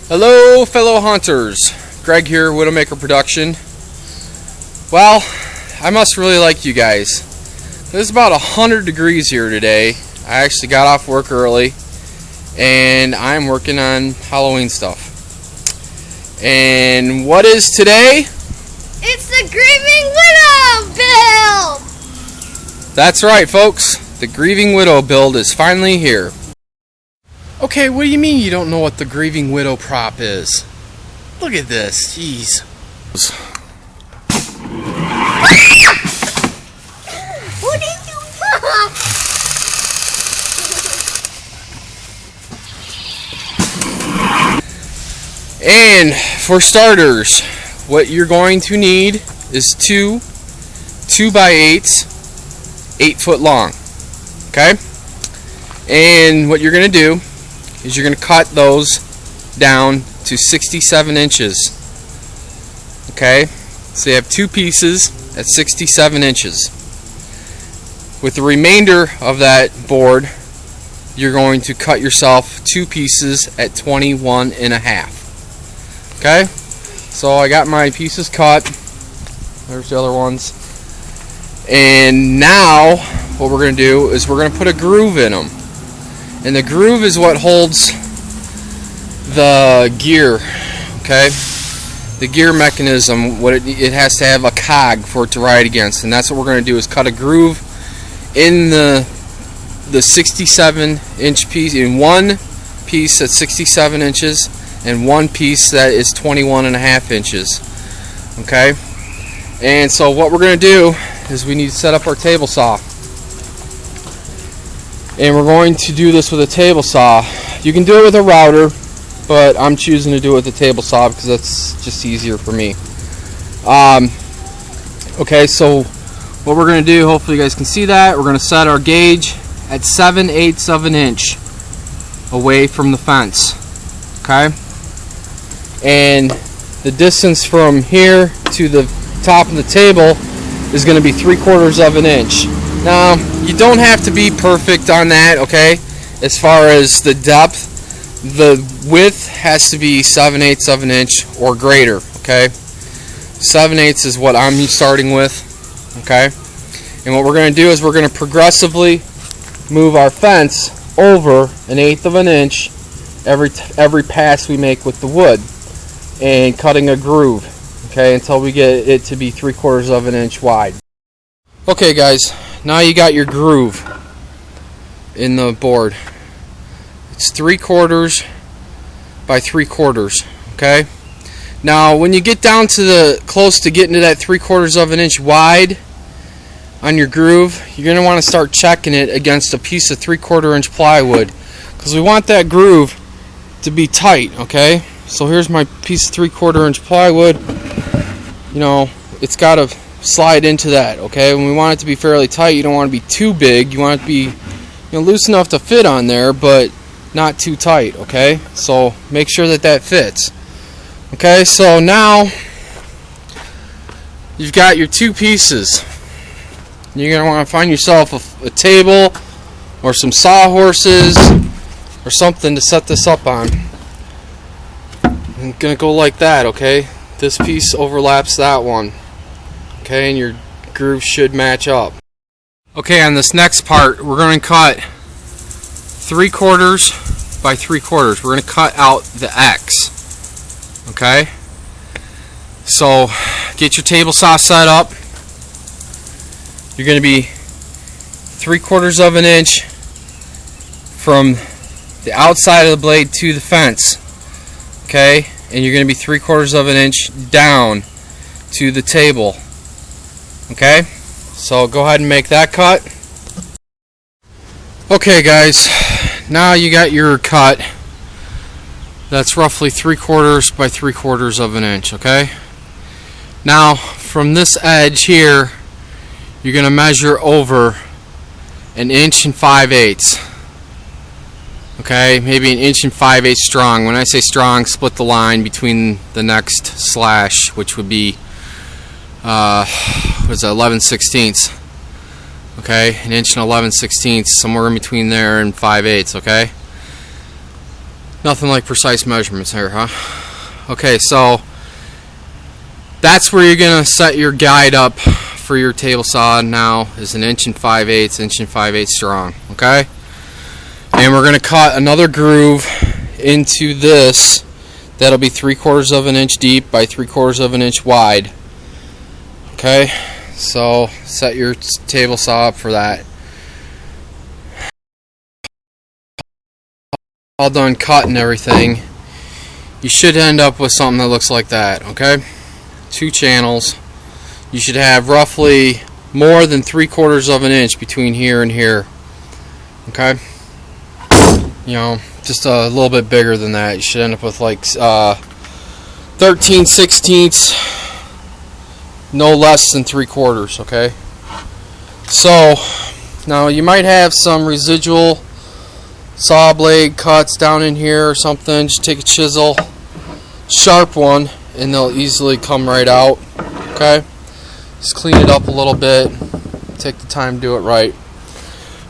Hello fellow hunters, Greg here, Widowmaker Production. Well, I must really like you guys. It's about 100 degrees here today. I actually got off work early and I'm working on Halloween stuff. And what is today? It's the Grieving Widow build! That's right folks, the Grieving Widow build is finally here. Okay, what do you mean you don't know what the Grieving Widow Prop is? Look at this, jeez. What did you pop? And for starters, what you're going to need is two 2x8s, 8 foot long. Okay? And what you're going to do is you're going to cut those down to 67 inches. Okay? So you have two pieces at 67 inches. With the remainder of that board, you're going to cut yourself two pieces at 21 and a half. Okay? So I got my pieces cut. There's the other ones. And now what we're going to do is we're going to put a groove in them. And the groove is what holds the gear, okay? The gear mechanism, it has to have a cog for it to ride against, and that's what we're going to do is cut a groove in the 67 inch piece, in one piece that's 67 inches and one piece that is 21 and a half inches, okay? And so what we're going to do is we need to set up our table saw. And we're going to do this with a table saw. You can do it with a router, but I'm choosing to do it with a table saw because that's just easier for me. Okay, so what we're going to do, hopefully you guys can see that, we're going to set our gauge at 7/8 of an inch away from the fence. Okay? And the distance from here to the top of the table is going to be 3/4 of an inch. Now, you don't have to be perfect on that, okay? As far as the depth, the width has to be 7/8 of an inch or greater, okay? 7/8 is what I'm starting with, okay? And what we're going to do is we're going to progressively move our fence over 1/8 of an inch every pass we make with the wood and cutting a groove, okay, until we get it to be 3/4 of an inch wide. Okay guys, now you got your groove in the board. It's 3/4 by 3/4, okay? Now when you get down to the close to getting to that 3/4 of an inch wide on your groove, you're going to want to start checking it against a piece of 3/4 inch plywood because we want that groove to be tight, okay? So here's my piece of 3/4 inch plywood. You know, it's got to slide into that, okay? When we want it to be fairly tight, you don't want to be too big. You want it to be, loose enough to fit on there, but not too tight, okay? So make sure that that fits. Okay, so now you've got your two pieces. You're going to want to find yourself a table or some sawhorses or something to set this up on. I'm going to go like that, okay? This piece overlaps that one. Okay, and your groove should match up. Okay, on this next part, we're going to cut 3/4 by 3/4. We're going to cut out the X. Okay? So, get your table saw set up. You're going to be 3/4 of an inch from the outside of the blade to the fence. Okay? And you're going to be 3/4 of an inch down to the table. Okay, so go ahead and make that cut. Okay guys, now you got your cut. That's roughly 3/4 by 3/4 of an inch, okay? Now from this edge here, you're going to measure over 1 5/8. Okay, maybe 1 5/8 strong. When I say strong, split the line between the next slash, which would be 11/16. Okay, 1 11/16, somewhere in between there and 5/8. Okay, Nothing like precise measurements here, huh? Okay, so that's where you're gonna set your guide up for your table saw. Now is 1 5/8 inch, 1 5/8 strong. Okay, and we're gonna cut another groove into this. That'll be 3/4 of an inch deep by 3/4 of an inch wide. Okay, so set your table saw up for that. All done cut and everything, you should end up with something that looks like that. Okay, 2 channels. You should have roughly more than 3/4 of an inch between here and here. Okay, you know, just a little bit bigger than that. You should end up with like 13/16, no less than 3/4. Okay, so now you might have some residual saw blade cuts down in here or something. Just take a chisel, sharp one, and they'll easily come right out. Okay, just clean it up a little bit, take the time to do it right.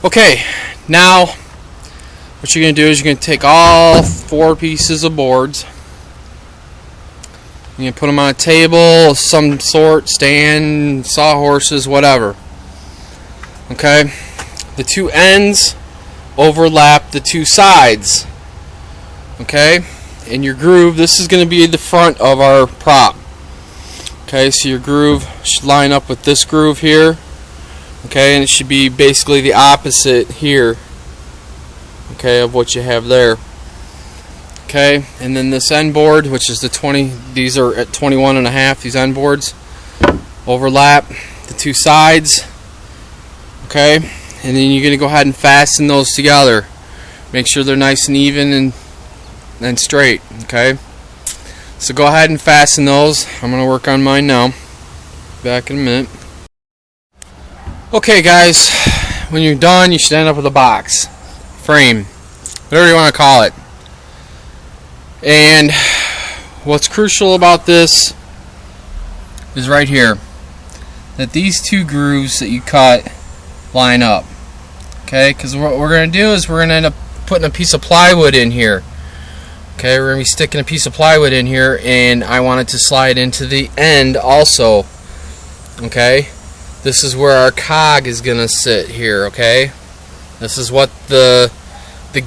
Okay, now what you're going to do is you're going to take all 4 pieces of boards, you're going to put them on a table of some sort, stand, sawhorses, whatever. Okay, the 2 ends overlap the 2 sides. Okay, and your groove, this is going to be the front of our prop. Okay, so your groove should line up with this groove here. Okay, and it should be basically the opposite here, okay, of what you have there. Okay, and then this end board, which is the 20, these are at 21.5, these end boards overlap the 2 sides. Okay, and then you're going to go ahead and fasten those together. Make sure they're nice and even and straight. Okay, so go ahead and fasten those. I'm going to work on mine now. Back in a minute. Okay guys, when you're done you should end up with a box, frame, whatever you want to call it. And what's crucial about this is right here, that these 2 grooves that you cut line up. Okay, because what we're going to do is we're going to end up putting a piece of plywood in here. Okay, we're going to be sticking a piece of plywood in here, and I want it to slide into the end also. Okay, this is where our cog is going to sit here. Okay, this is what the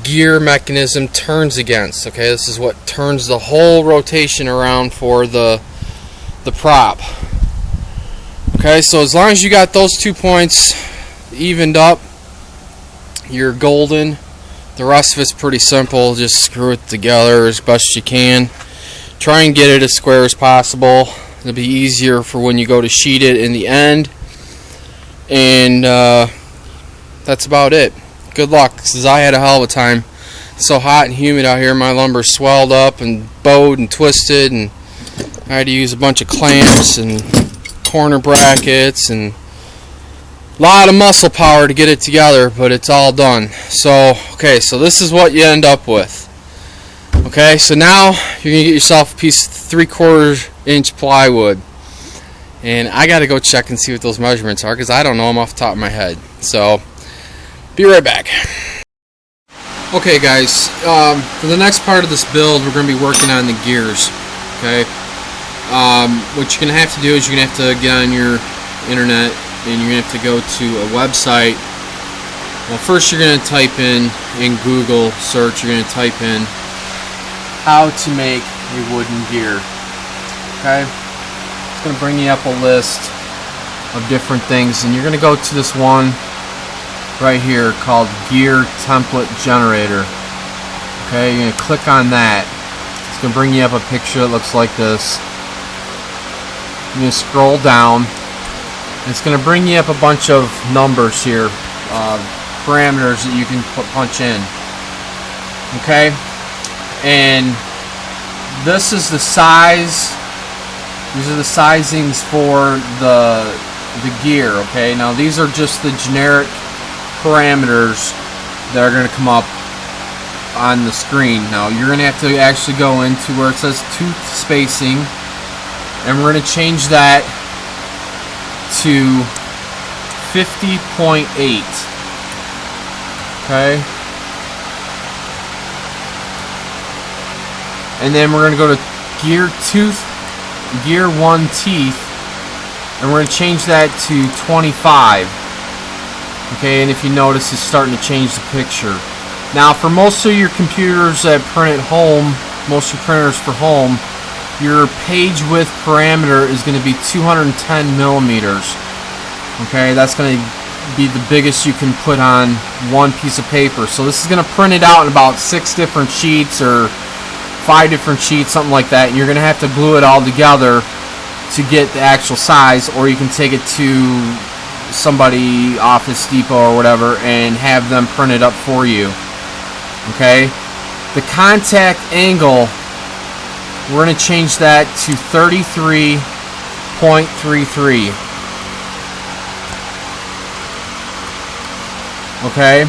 gear mechanism turns against. Okay, this is what turns the whole rotation around for the prop. Okay, so as long as you got those 2 points evened up, you're golden. The rest of it's pretty simple. Just screw it together as best you can. Try and get it as square as possible. It'll be easier for when you go to sheet it in the end. And that's about it. Good luck, because I had a hell of a time. It's so hot and humid out here, my lumber swelled up and bowed and twisted, and I had to use a bunch of clamps and corner brackets and a lot of muscle power to get it together, but it's all done. So, okay, so this is what you end up with. Okay, so now you're going to get yourself a piece of 3/4 inch plywood. And I got to go check and see what those measurements are, because I don't know them off the top of my head. So, be right back. Okay guys, for the next part of this build, we're going to be working on the gears. Okay, what you're going to have to do is you're going to have to get on your internet, and you're going to have to go to a website. Well, first you're going to type in Google search, you're going to type in how to make a wooden gear. Okay, it's going to bring you up a list of different things, and you're going to go to this one right here called Gear Template Generator. Okay, you're going to click on that. It's going to bring you up a picture that looks like this. You're going to scroll down. It's going to bring you up a bunch of numbers here, parameters that you can punch in. Okay, and this is the size. These are the sizings for the gear. Okay, now these are just the generic parameters that are going to come up on the screen. Now you're going to have to actually go into where it says tooth spacing, and we're going to change that to 50.8. Okay, and then we're going to go to gear 1 teeth, and we're going to change that to 25. Okay, and if you notice, it's starting to change the picture. Now, for most of your computers that print at home, most of your printers for home, your page width parameter is going to be 210 millimeters. Okay, that's going to be the biggest you can put on one piece of paper. So this is going to print it out in about 6 different sheets or 5 different sheets, something like that. And you're going to have to glue it all together to get the actual size, or you can take it to somebody, Office Depot or whatever, and have them print it up for you. Okay, the contact angle, we're going to change that to 33.33. Okay,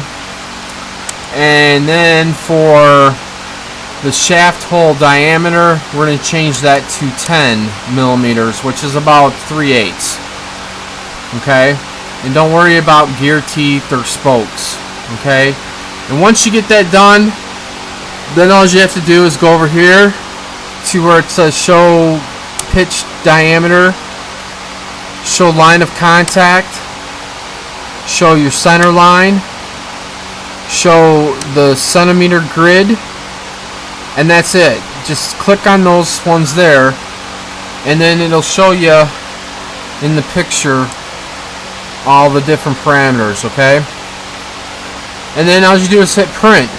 and then for the shaft hole diameter, we're going to change that to 10 millimeters, which is about 3/8. Okay, and don't worry about gear teeth or spokes. Okay, and once you get that done, then all you have to do is go over here to where it says show pitch diameter, show line of contact, show your center line, show the centimeter grid, and that's it. Just click on those ones there, and then it'll show you in the picture all the different parameters. Okay, and then all you do is hit print,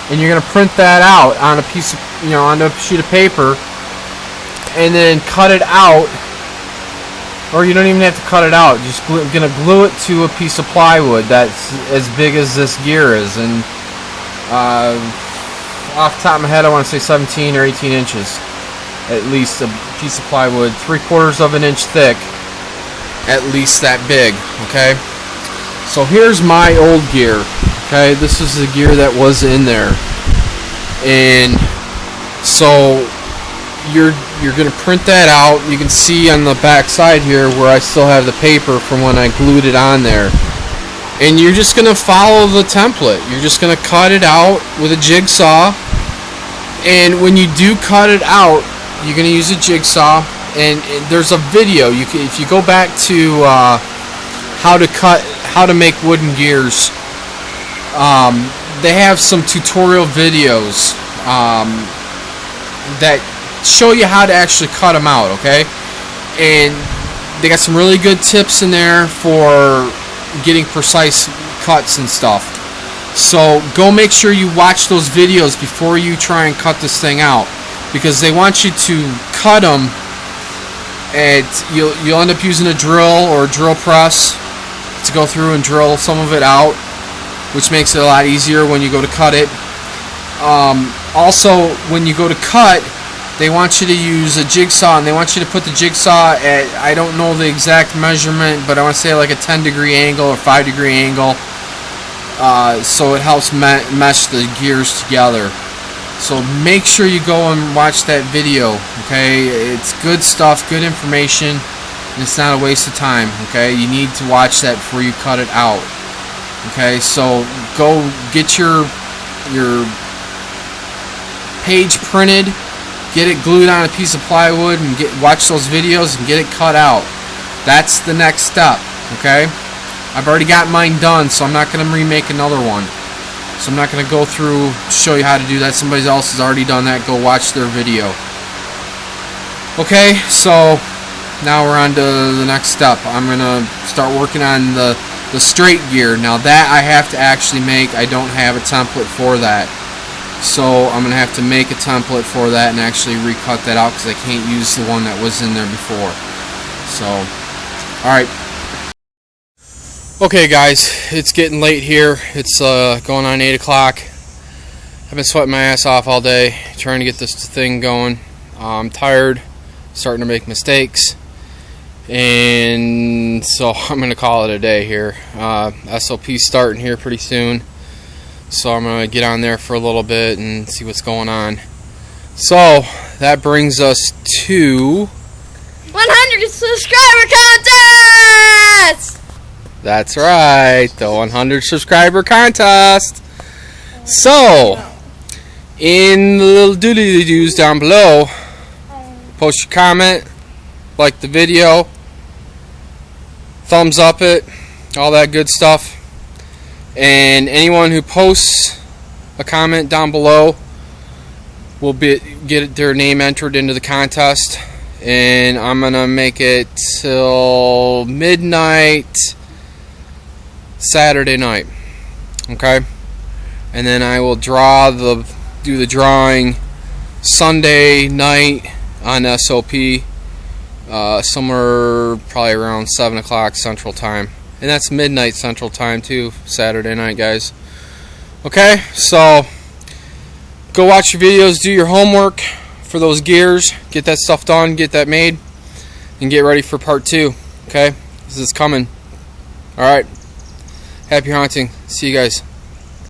and you're going to print that out on a piece of, on a sheet of paper, and then cut it out. Or you don't even have to cut it out. Just gonna glue it to a piece of plywood that's as big as this gear is, and off the top of my head, I want to say 17 or 18 inches, at least. A piece of plywood, 3/4 of an inch thick, at least that big. Okay. So here's my old gear. Okay, this is the gear that was in there, and so you're going to print that out. You can see on the back side here where I still have the paper from when I glued it on there, and you're just going to follow the template. You're just going to cut it out with a jigsaw, and when you do cut it out, you're going to use a jigsaw, and there's a video. If you go back to how to make wooden gears, they have some tutorial videos that show you how to actually cut them out. Okay, and they got some really good tips in there for getting precise cuts and stuff. So go make sure you watch those videos before you try and cut this thing out, because they want you to cut them, and you'll end up using a drill or a drill press to go through and drill some of it out, which makes it a lot easier when you go to cut it. Also, when you go to cut, they want you to use a jigsaw, and they want you to put the jigsaw at, I don't know the exact measurement, but I want to say like a 10-degree angle or 5-degree angle, so it helps mesh the gears together. So make sure you go and watch that video. Okay, it's good stuff, good information, and it's not a waste of time. Okay, you need to watch that before you cut it out. Okay, so go get your page printed, get it glued on a piece of plywood, and watch those videos and get it cut out. That's the next step. Okay, I've already got mine done, so I'm not going to remake another one. So I'm not going to go through, show you how to do that. Somebody else has already done that. Go watch their video. Okay, so now we're on to the next step. I'm going to start working on the straight gear. Now that I have to actually make, I don't have a template for that. So I'm going to have to make a template for that and actually recut that out, because I can't use the one that was in there before. So, alright. Okay guys, it's getting late here. It's going on 8 o'clock. I've been sweating my ass off all day trying to get this thing going. I'm tired, starting to make mistakes, and so I'm going to call it a day here. SOP's starting here pretty soon, so I'm going to get on there for a little bit and see what's going on. So that brings us to 100 subscriber contest! That's right, the 100 subscriber contest. So in the little doodly-doos down below. Post your comment, like the video, thumbs up it, all that good stuff. And anyone who posts a comment down below will get their name entered into the contest. And I'm gonna make it till midnight Saturday night. Okay? And then I will do the drawing Sunday night on SOP, somewhere probably around 7 o'clock Central Time. And that's midnight Central Time too, Saturday night, guys. Okay, so go watch your videos, do your homework for those gears, get that stuff done, get that made, and get ready for part 2. Okay, this is coming. Alright, happy hunting. See you guys.